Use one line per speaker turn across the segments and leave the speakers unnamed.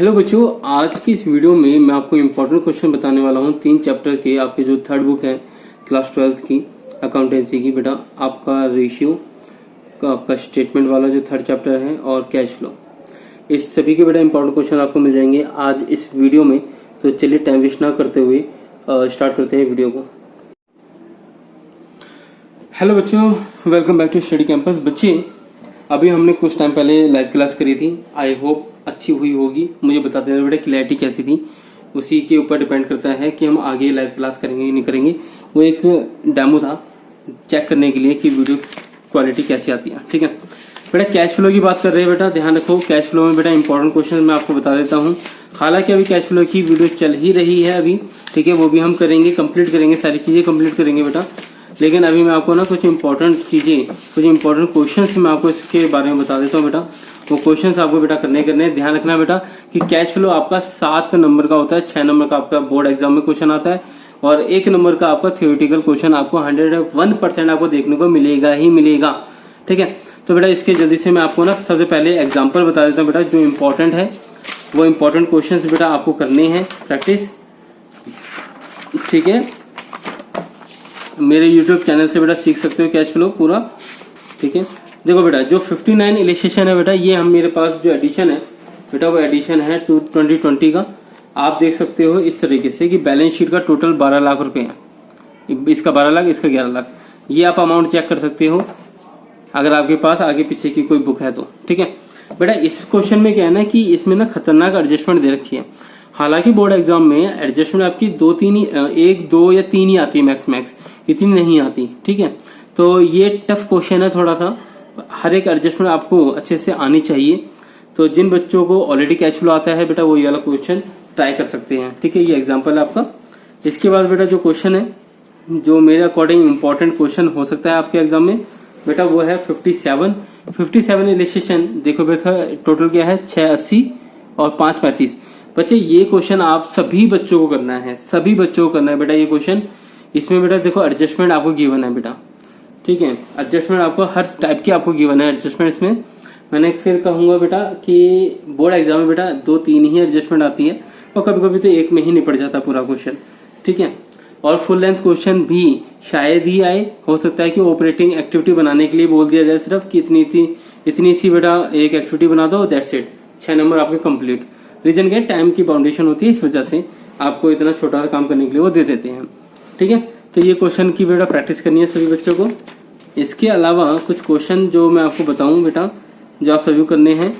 Hello बच्चों, आज की इस वीडियो में मैं आपको इम्पोर्टेंट क्वेश्चन बताने वाला हूँ 3 चैप्टर के। आपकी जो थर्ड बुक है क्लास 12th की अकाउंटेंसी की, बेटा आपका रेशियो का आपका स्टेटमेंट वाला जो थर्ड चैप्टर है और कैश फ्लो, इस सभी के बेटा इम्पोर्टेंट क्वेश्चन आपको मिल जाएंगे आज इस वीडियो में। तो चलिए टाइम वेस्ट ना करते हुए स्टार्ट करते हैं वीडियो को। हेलो बच्चों, welcome back to study campus. बच्चे अभी हमने कुछ टाइम पहले लाइव क्लास करी थी, आई होप अच्छी हुई होगी। मुझे बता देना बेटा क्लैरिटी कैसी थी, उसी के ऊपर डिपेंड करता है कि हम आगे लाइव क्लास करेंगे या नहीं करेंगे। वो एक डेमो था चेक करने के लिए कि वीडियो क्वालिटी कैसी आती है। ठीक है बेटा, कैश फ्लो की बात कर रहे हैं बेटा, ध्यान रखो। कैश फ्लो में बेटा इंपॉर्टेंट क्वेश्चन मैं आपको बता देता हूँ। हालांकि अभी कैश फ्लो की वीडियो चल ही रही है अभी, ठीक है, वो भी हम करेंगे, कंप्लीट करेंगे, सारी चीजें कंप्लीट करेंगे बेटा। लेकिन अभी मैं आपको ना कुछ इंपॉर्टेंट चीजें, कुछ इंपॉर्टेंट क्वेश्चंस मैं आपको इसके बारे में बता देता हूँ बेटा। वो क्वेश्चंस आपको बेटा करने ध्यान रखना बेटा कि कैश फ्लो आपका 7 नंबर का होता है, 6 नंबर का आपका बोर्ड एग्जाम में क्वेश्चन आता है और 1 नंबर का आपका थियोरेटिकल क्वेश्चन आपको 101% आपको देखने को मिलेगा ही मिलेगा। ठीक है, तो बेटा इसके जल्दी से मैं आपको ना सबसे पहले एग्जाम्पल बता देता हूँ बेटा। जो इम्पोर्टेंट है वो इम्पोर्टेंट क्वेश्चन बेटा आपको करने हैं प्रैक्टिस। ठीक है, मेरे YouTube चैनल से बेटा सीख सकते हो कैश फ्लो पूरा। ठीक है, देखो बेटा जो 59 इलिस्ट्रेशन है बेटा, ये हम मेरे पास जो एडिशन है बेटा, वो एडिशन है 2020 का। आप देख सकते हो इस तरीके से कि बैलेंस शीट का टोटल 12 लाख रुपए है। इसका 12 लाख, इसका 11 लाख। ये आप अमाउंट चेक कर सकते हो अगर आपके पास आगे पीछे की कोई बुक है तो। ठीक है बेटा, इस क्वेश्चन में क्या है ना कि इसमें ना खतरनाक एडजस्टमेंट दे रखी है। हालांकि बोर्ड एग्जाम में एडजस्टमेंट आपकी 1, 2 या 3 ही आती है मैक्स, इतनी नहीं आती। ठीक है, तो ये टफ क्वेश्चन है थोड़ा सा, हर एक एडजस्टमेंट आपको अच्छे से आनी चाहिए। तो जिन बच्चों को ऑलरेडी कैश फ्लो आता है बेटा, वो ये वाला क्वेश्चन ट्राई कर सकते हैं। ठीक है, ये एग्जांपल है आपका। इसके बाद बेटा जो क्वेश्चन है, जो मेरे अकॉर्डिंग इंपॉर्टेंट क्वेश्चन हो सकता है आपके एग्जाम में बेटा, वो है 57 इलिस्ट्रेशन। देखो बेटा टोटल क्या है, 680 और 535। बच्चे ये क्वेश्चन आप सभी बच्चों को करना है, सभी बच्चों को करना है बेटा ये क्वेश्चन। इसमें बेटा देखो एडजस्टमेंट आपको गिवन है बेटा। ठीक है, एडजस्टमेंट आपको हर टाइप की आपको गिवन है एडजस्टमेंट। इसमें मैंने फिर कहूंगा बेटा कि बोर्ड एग्जाम में बेटा 2-3 ही एडजस्टमेंट आती है और कभी कभी तो एक में ही निपट जाता पूरा क्वेश्चन। ठीक है, और फुल लेंथ क्वेश्चन भी शायद ही आए, हो सकता है कि ऑपरेटिंग एक्टिविटी बनाने के लिए बोल दिया जाए सिर्फ कि इतनी सी बेटा एक एक्टिविटी बना दो, दैट्स इट, 6 नंबर आपके कंप्लीट। रीजन क्या, टाइम की बाउंडेशन होती है, इस वजह से आपको इतना छोटा काम करने के लिए वो दे देते हैं। ठीक है, तो ये क्वेश्चन की बेटा प्रैक्टिस करनी है सभी बच्चों को। इसके अलावा कुछ क्वेश्चन जो मैं आपको बताऊं बेटा, जो आप सभी करने हैं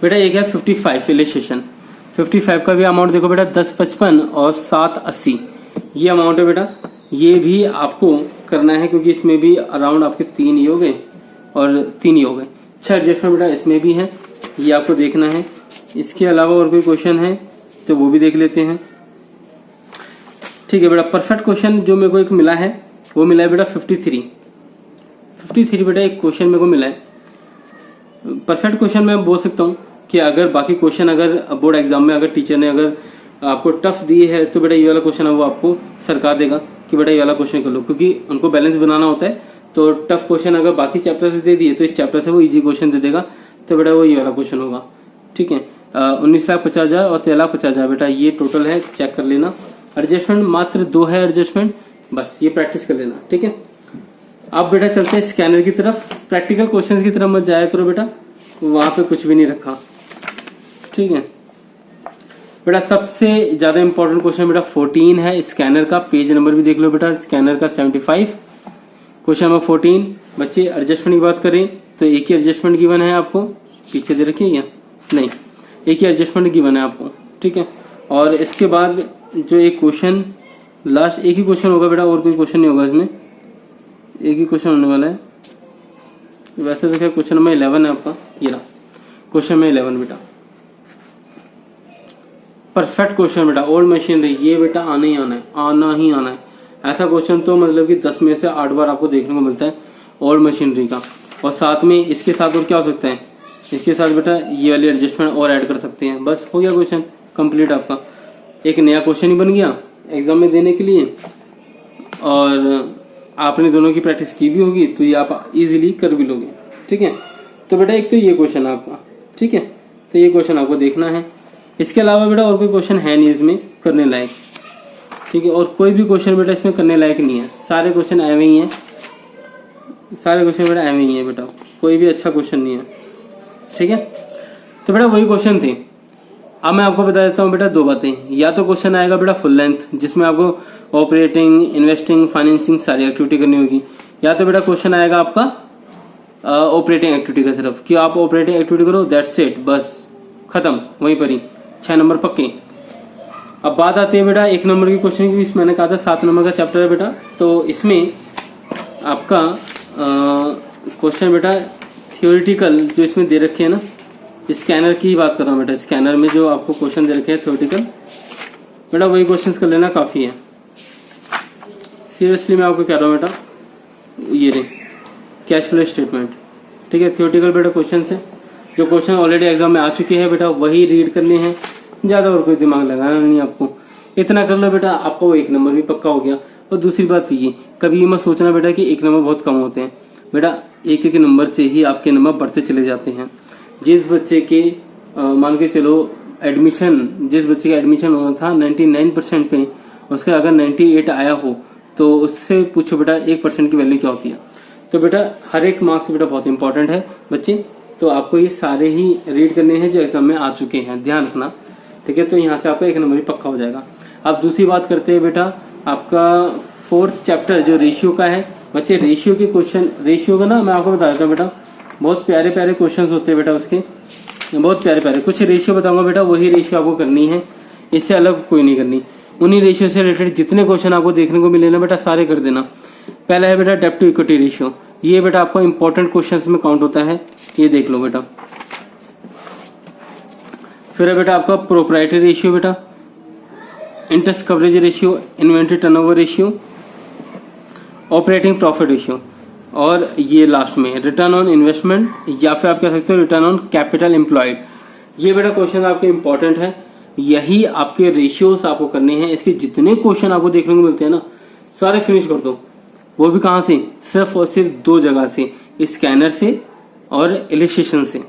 बेटा। एक है 55 इलिस्ट्रेशन। 55 का भी अमाउंट देखो बेटा, 1055 और 780 ये अमाउंट है बेटा। ये भी आपको करना है क्योंकि इसमें भी अराउंड आपके 3 ही हो गए और 3 ही हो गए। 6 एडजस्टमेंट बेटा इसमें भी है, ये आपको देखना है। इसके अलावा और कोई क्वेश्चन है तो वो भी देख लेते हैं। ठीक है बेटा, परफेक्ट क्वेश्चन जो मेरे को एक मिला है वो मिला है बेटा 53 बेटा एक क्वेश्चन मेरे को मिला है। परफेक्ट क्वेश्चन मैं बोल सकता हूँ कि अगर बाकी क्वेश्चन अगर बोर्ड एग्जाम में अगर टीचर ने अगर आपको टफ दिए है तो बेटा ये वाला क्वेश्चन है वो आपको सरकार देगा कि बेटा ये वाला क्वेश्चन कर लो, क्योंकि उनको बैलेंस बनाना होता है। तो टफ क्वेश्चन अगर बाकी चैप्टर से दे दिए तो इस चैप्टर से वो इजी क्वेश्चन दे देगा, तो बेटा वो ये वाला क्वेश्चन होगा। ठीक है, 19,50,000 और 13,50,000 बेटा ये टोटल है, चेक कर लेना। एडजस्टमेंट मात्र 2 है एडजस्टमेंट, बस ये प्रैक्टिस कर लेना। ठीक है, अब बेटा चलते हैं स्कैनर की तरफ। प्रैक्टिकल क्वेश्चंस की तरफ मत जाया करो बेटा, वहां पे कुछ भी नहीं रखा। ठीक है बेटा, सबसे ज्यादा इंपॉर्टेंट क्वेश्चन बेटा 14 है स्कैनर का। पेज नंबर भी देख लो बेटा, स्कैनर का 75 क्वेश्चन नंबर 14। बच्चे एडजस्टमेंट की बात करें तो एक ही एडजस्टमेंट गिवन है आपको, पीछे दे रखिए क्या, नहीं एक ही एडजस्टमेंट गिवन है आपको। ठीक है, और इसके बाद जो एक क्वेश्चन लास्ट एक ही क्वेश्चन होगा बेटा, और कोई क्वेश्चन नहीं होगा इसमें, एक ही क्वेश्चन होने वाला है। वैसे तो क्या क्वेश्चन नंबर 11 है आपका, ये रहा क्वेश्चन नंबर 11 बेटा। परफेक्ट क्वेश्चन बेटा, ओल्ड मशीनरी, ये बेटा आना ही आना है, आना ही आना है। ऐसा क्वेश्चन तो मतलब कि 10 में से 8 बार आपको देखने को मिलता है ओल्ड मशीनरी का। और साथ में इसके साथ और क्या हो सकता है, इसके साथ बेटा ये वाली एडजस्टमेंट और ऐड कर सकते हैं। बस हो गया क्वेश्चन कंप्लीट आपका, एक नया क्वेश्चन ही बन गया एग्जाम में देने के लिए। और आपने दोनों की प्रैक्टिस की भी होगी तो ये आप इजीली कर भी लोगे। ठीक है, तो बेटा एक तो ये क्वेश्चन है आपका। ठीक है, तो ये क्वेश्चन आपको देखना है। इसके अलावा बेटा और कोई क्वेश्चन है नहीं इसमें करने लायक, ठीक है। और कोई भी क्वेश्चन बेटा इसमें करने लायक नहीं है, सारे क्वेश्चन ऐवे ही हैं, सारे क्वेश्चन बेटा ऐवे ही हैं बेटा, कोई भी अच्छा क्वेश्चन नहीं है, ठीक है। तो बेटा वही क्वेश्चन थे। अब मैं आपको बता देता हूँ बेटा दो बातें, या तो क्वेश्चन आएगा बेटा फुल लेंथ जिसमें आपको ऑपरेटिंग, इन्वेस्टिंग, फाइनेंसिंग सारी एक्टिविटी करनी होगी, या तो बेटा क्वेश्चन आएगा आपका ऑपरेटिंग एक्टिविटी का सिर्फ, कि आप ऑपरेटिंग एक्टिविटी करो, दैट्स इट, बस खत्म, वहीं पर ही 6 नंबर पक्के। अब बात आती है बेटा 1 नंबर की क्वेश्चन की, मैंने कहा था 7 नंबर का चैप्टर है बेटा। तो इसमें आपका क्वेश्चन बेटा थियोरिटिकल जो इसमें दे रखे हैं ना, स्कैनर की बात कर रहा हूँ बेटा, स्कैनर में जो आपको क्वेश्चन दे रखे हैं थियोरिटिकल, बेटा वही क्वेश्चंस कर लेना, काफ़ी है। सीरियसली मैं आपको कह रहा हूँ बेटा, ये रे कैश फ्लो स्टेटमेंट, ठीक है। थियोरिटिकल बेटा क्वेश्चन है, जो क्वेश्चन ऑलरेडी एग्जाम में आ चुके हैं बेटा वही रीड करने हैं, ज़्यादा और कोई दिमाग लगाना नहीं आपको, इतना कर लो बेटा, आपको वो 1 नंबर भी पक्का हो गया। और दूसरी बात ये, कभी ये मत सोचना बेटा कि 1 नंबर बहुत कम होते हैं बेटा, एक नंबर से ही आपके नंबर बढ़ते चले जाते हैं। जिस बच्चे के मान के चलो एडमिशन, जिस बच्चे का एडमिशन होना था 99% पे, उसका अगर 98 आया हो तो उससे पूछो बेटा 1% की वैल्यू क्या होती है। तो बेटा हर एक मार्क्स बेटा बहुत इंपॉर्टेंट है बच्चे, तो आपको ये सारे ही रीड करने हैं जो एग्जाम में आ चुके हैं, ध्यान रखना, ठीक है। तो यहाँ से आपका 1 नंबर ही पक्का हो जाएगा। अब दूसरी बात करते हैं बेटा, आपका 4th चैप्टर जो रेशियो का है बच्चे, रेशियो के क्वेश्चन, रेशियो का ना मैं आपको बता देता हूँ बेटा, बहुत प्यारे प्यारे क्वेश्चन होते हैं बेटा उसके, बहुत प्यारे प्यारे कुछ रेशियो बताऊंगा बेटा, वही रेशियो आपको करनी है, इससे अलग कोई नहीं करनी। उन्हीं रेशियो से रिलेटेड जितने क्वेश्चन आपको देखने को मिले ना बेटा सारे कर देना। पहला है बेटा डेब्ट टू इक्विटी रेशियो, ये बेटा आपको इंपॉर्टेंट क्वेश्चंस में काउंट होता है, ये देख लो बेटा। फिर है बेटा आपका प्रोप्राइटरी रेशियो बेटा, interest coverage ratio, inventory turnover ratio, operating profit ratio, और ये लास्ट में रिटर्न ऑन इन्वेस्टमेंट, या फिर आप कह सकते हो रिटर्न ऑन कैपिटल एम्प्लॉयड। ये बेटा क्वेश्चन आपके इंपॉर्टेंट है, यही आपके रेशियोस आपको करने हैं। इसके जितने क्वेश्चन आपको देखने को मिलते हैं ना सारे फिनिश कर दो, वो भी कहाँ से, सिर्फ और सिर्फ 2 जगह से, स्कैनर से और इलिस्ट्रेशन से।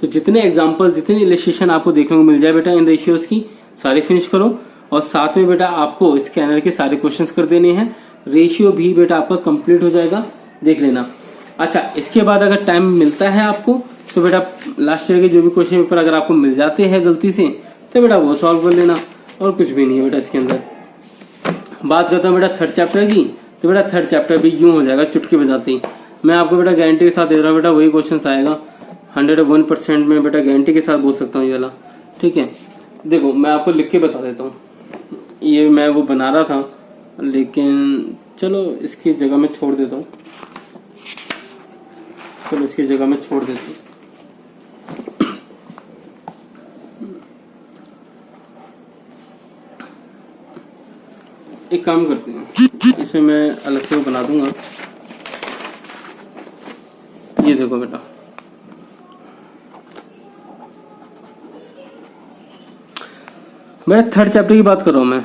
तो जितने एग्जाम्पल, जितने इलिस्ट्रेशन आपको देखने को मिल जाए बेटा इन रेशियोज की, सारे फिनिश करो। और साथ में बेटा आपको स्कैनर के सारे क्वेश्चंस कर देने हैं, रेशियो भी बेटा आपका कंप्लीट हो जाएगा, देख लेना। अच्छा, इसके बाद अगर टाइम मिलता है आपको तो बेटा लास्ट ईयर के जो भी क्वेश्चन पेपर अगर आपको मिल जाते हैं गलती से तो बेटा वो सॉल्व कर लेना, और कुछ भी नहीं है बेटा इसके अंदर। बात करता हूँ बेटा 3rd चैप्टर की, तो बेटा 3rd चैप्टर भी यूं हो जाएगा चुटकी बजाते ही। मैं आपको बेटा गारंटी के साथ दे रहा हूँ बेटा वही क्वेश्चन आएगा, 101% में बेटा गारंटी के साथ बोल सकता हूँ ये वाला, ठीक है। देखो मैं आपको लिख के बता देता हूँ, ये मैं वो बना रहा था लेकिन चलो इसकी जगह में छोड़ देता हूँ, चलो इसकी जगह में छोड़ देता हूँ। एक काम करते हैं, इसमें मैं अलग से बना दूंगा। ये देखो बेटा, मेरे 3rd चैप्टर की बात कर रहा हूं मैं।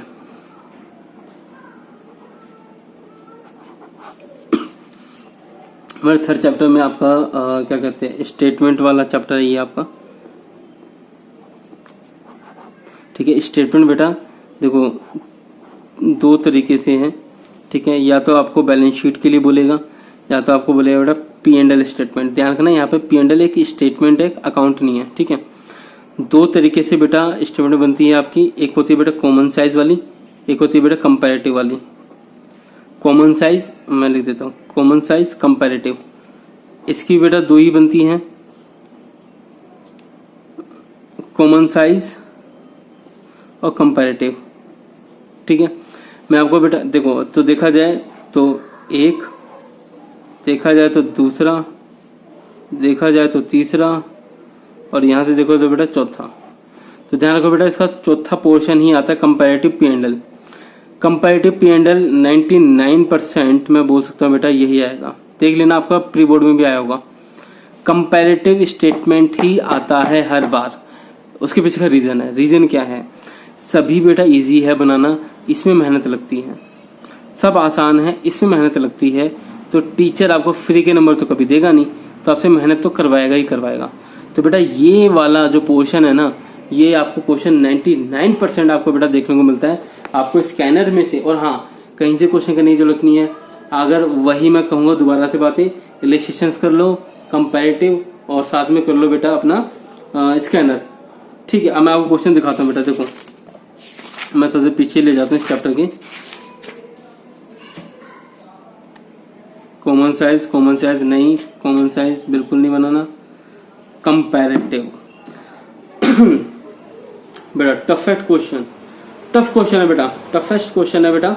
मेरे 3rd चैप्टर में आपका क्या कहते हैं, स्टेटमेंट वाला चैप्टर है ये आपका, ठीक है। स्टेटमेंट बेटा देखो 2 तरीके से है, ठीक है। या तो आपको बैलेंस शीट के लिए बोलेगा, या तो आपको बोलेगा बेटा P&L स्टेटमेंट। ध्यान रखना यहाँ पे P&L एक स्टेटमेंट है, अकाउंट नहीं है, ठीक है। 2 तरीके से बेटा स्टेटमेंट बनती है आपकी, एक होती है बेटा कॉमन साइज वाली, एक होती है बेटा कंपैरेटिव वाली। कॉमन साइज मैं लिख देता हूँ, कॉमन साइज कंपैरेटिव, इसकी बेटा 2 ही बनती हैं, कॉमन साइज और कंपैरेटिव, ठीक है। मैं आपको बेटा देखो, तो देखा जाए तो एक, देखा जाए तो दूसरा, देखा जाए तो तीसरा, और यहाँ से देखो तो बेटा चौथा। तो ध्यान रखो बेटा इसका चौथा पोर्शन ही आता है कंपैरेटिव P&L। कंपैरेटिव P&L 99% मैं बोल सकता हूँ बेटा यही आएगा, देख लेना, आपका प्री बोर्ड में भी आया होगा। कंपैरेटिव स्टेटमेंट ही आता है हर बार। उसके पीछे का रीजन है, रीजन क्या है, सभी बेटा इजी है बनाना, इसमें मेहनत लगती है, सब आसान है, इसमें मेहनत लगती है। तो टीचर आपको फ्री के नंबर तो कभी देगा नहीं, तो आपसे मेहनत तो करवाएगा ही करवाएगा। तो बेटा ये वाला जो पोर्शन है ना, ये आपको क्वेश्चन 99% आपको बेटा देखने को मिलता है आपको स्कैनर में से। और हाँ, कहीं से क्वेश्चन करने की जरूरत नहीं है। अगर वही मैं कहूँगा दोबारा से बातें, इलस्ट्रेशंस कर लो, कंपैरेटिव, और साथ में कर लो बेटा अपना स्कैनर। ठीक है, अब मैं आपको क्वेश्चन दिखाता हूँ बेटा। देखो मैं थोड़ा पीछे ले जाता हूँ इस चैप्टर के। कॉमन साइज नहीं, कॉमन साइज बिल्कुल नहीं बनाना। कंपैरेटिव बेटा टफ क्वेश्चन है बेटा, टफेस्ट क्वेश्चन है बेटा,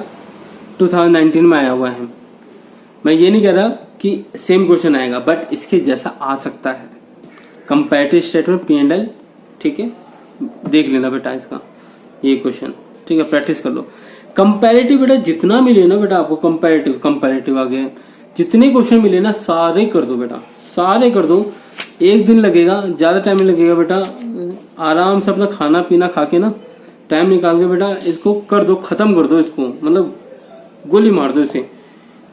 2019 में आया हुआ है। मैं ये नहीं कह रहा कि सेम क्वेश्चन आएगा, बट इसके जैसा आ सकता है। कंपैरेटिव स्टेटमेंट P&L, ठीक है, देख लेना बेटा इसका ये क्वेश्चन। ठीक है, प्रैक्टिस कर लो। कंपैरेटिव बेटा जितना मिले ना बेटा आपको, कंपैरेटिव आ गया, जितने क्वेश्चन मिले ना सारे कर दो बेटा, सारे कर दो। एक दिन लगेगा, ज्यादा टाइम नहीं लगेगा बेटा। आराम से अपना खाना पीना खा के ना टाइम निकाल के बेटा इसको कर दो, खत्म कर दो इसको, मतलब गोली मार दो इसे।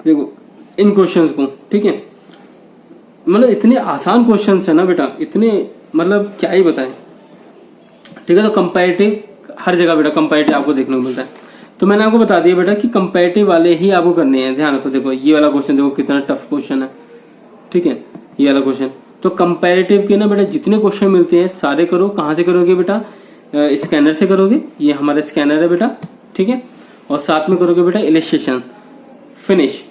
देखो इन क्वेश्चंस को, ठीक है, मतलब इतने आसान क्वेश्चंस है ना बेटा, इतने मतलब क्या ही बताएं। ठीक है, तो कंपैरेटिव हर जगह बेटा कंपैरेटिव आपको देखने को मिलता है। तो मैंने आपको बता दिया बेटा कि कंपैरेटिव वाले ही आपको करने हैं। ध्यान रखो, देखो ये वाला क्वेश्चन देखो कितना टफ क्वेश्चन है। ठीक है, ये वाला क्वेश्चन। तो कंपैरेटिव के ना बेटा जितने क्वेश्चन मिलते हैं सारे करो। कहाँ से करोगे बेटा? स्कैनर से करोगे, ये हमारा स्कैनर है बेटा। ठीक है, और साथ में करोगे बेटा इलस्ट्रेशन। फिनिश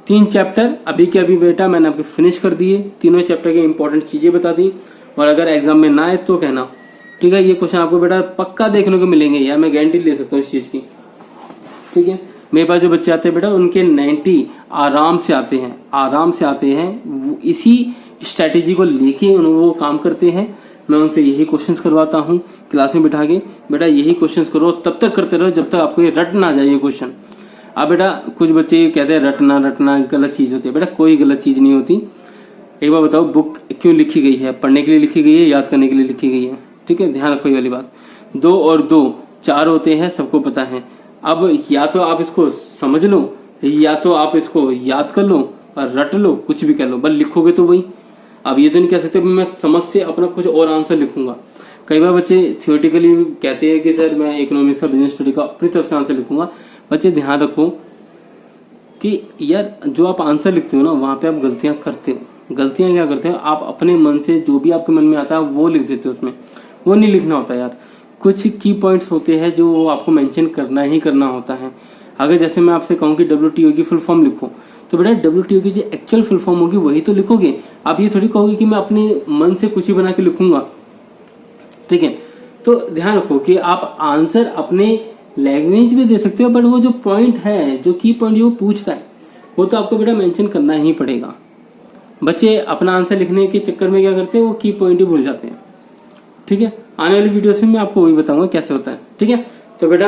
3 चैप्टर अभी के अभी बेटा मैंने आपके फिनिश कर दिए। तीनों चैप्टर की इंपॉर्टेंट चीजें बता दी। और अगर एग्जाम में ना आए तो कहना, ठीक है। ये क्वेश्चन आपको बेटा पक्का देखने को मिलेंगे, या मैं गारंटी ले सकता हूँ इस चीज की। ठीक है, मेरे पास जो बच्चे आते हैं बेटा उनके 90 आराम से आते हैं, आराम से आते हैं। इसी स्ट्रेटेजी को लेके वो काम करते हैं। मैं उनसे यही क्वेश्चंस करवाता हूँ क्लास में बिठा के, बेटा यही क्वेश्चंस करो, तब तक करते रहो जब तक आपको ये रट ना जाए ये क्वेश्चन। अब बेटा कुछ बच्चे कहते हैं रटना गलत चीज होती है। बेटा कोई गलत चीज नहीं होती। एक बार बताओ, बुक क्यों लिखी गई है? पढ़ने के लिए लिखी गई है, याद करने के लिए लिखी गई है। ठीक है, ध्यान रखो ये वाली बात। 2 और 2 4 होते हैं, सबको पता है। अब या तो आप इसको समझ लो, या तो आप इसको याद कर लो और रट लो, कुछ भी कर लो, बस लिखोगे तो वही। अब ये तो नहीं कह सकते मैं समझ से अपना कुछ और आंसर लिखूंगा। कई बार बच्चे थियोरेटिकली कहते हैं कि सर मैं इकोनॉमिक्स का, बिजनेस स्टडी का अपनी तरफ से आंसर लिखूंगा। बच्चे ध्यान रखो कि यार जो आप आंसर लिखते हो ना, वहां पे आप गलतियां करते हो। गलतियां क्या करते हो? आप अपने मन से जो भी आपके मन में आता है वो लिख देते हो उसमें। वो नहीं लिखना होता यार। कुछ की पॉइंट्स होते हैं जो आपको मेंशन करना ही करना होता है। अगर जैसे मैं आपसे कहूँ कि WTO की फुल फॉर्म लिखो, तो बेटा WTO की जो एक्चुअल फुल फॉर्म होगी वही तो लिखोगे। आप ये थोड़ी कहोगे कि मैं अपने मन से कुछ ही बना के लिखूंगा। ठीक है, तो ध्यान रखो कि आप आंसर अपने लैंग्वेज में दे सकते हो, बट वो जो पॉइंट है, जो की पॉइंट वो पूछ रहा है, वो तो आपको बेटा मेंशन करना ही पड़ेगा। बच्चे अपना आंसर लिखने के चक्कर में क्या करते हैं, वो की पॉइंट ही भूल जाते हैं। ठीक है, आने वाली वीडियोस में मैं आपको वही बताऊंगा कैसे होता है। ठीक है, तो बेटा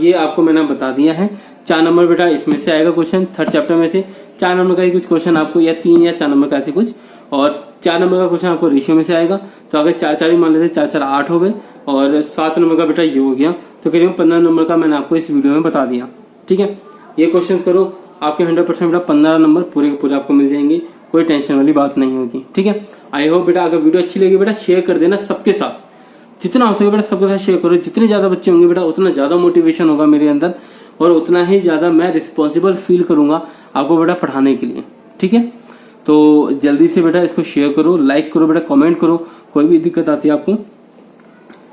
ये आपको मैंने बता दिया है। 4 नंबर बेटा इसमें से आएगा क्वेश्चन, 3rd चैप्टर में से 4 नंबर का ही कुछ क्वेश्चन आपको, या 3 या 4 नंबर का ऐसे कुछ, और 4 नंबर का क्वेश्चन आपको रेशियो में से आएगा। तो अगर 4 ही मान लेते, 4 8 हो गए, और 7 नंबर का बेटा ये हो गया। तो करीब 15 नंबर का मैंने आपको इस वीडियो में बता दिया। ठीक है, ये क्वेश्चन करो, आपके 100% बेटा 15 नंबर पूरे के पूरे आपको मिल जाएंगे। कोई टेंशन वाली बात नहीं होगी। ठीक है, आई होप बेटा अगर वीडियो अच्छी लगी बेटा शेयर कर देना सबके साथ, जितना हो सके बेटा सबके साथ शेयर करो। जितने ज्यादा बच्चे होंगे बेटा उतना ज्यादा मोटिवेशन होगा मेरे अंदर, और उतना ही ज्यादा मैं रिस्पॉन्सिबल फील करूंगा आपको बेटा पढ़ाने के लिए। ठीक है, तो जल्दी से बेटा इसको शेयर करो, लाइक करो बेटा, कमेंट करो, कोई भी दिक्कत आती है आपको।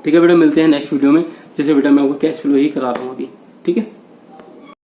ठीक है बेटा, मिलते हैं नेक्स्ट वीडियो में, जैसे बेटा मैं आपको कैश फ्लो ही करा रहा हूँ अभी। ठीक है।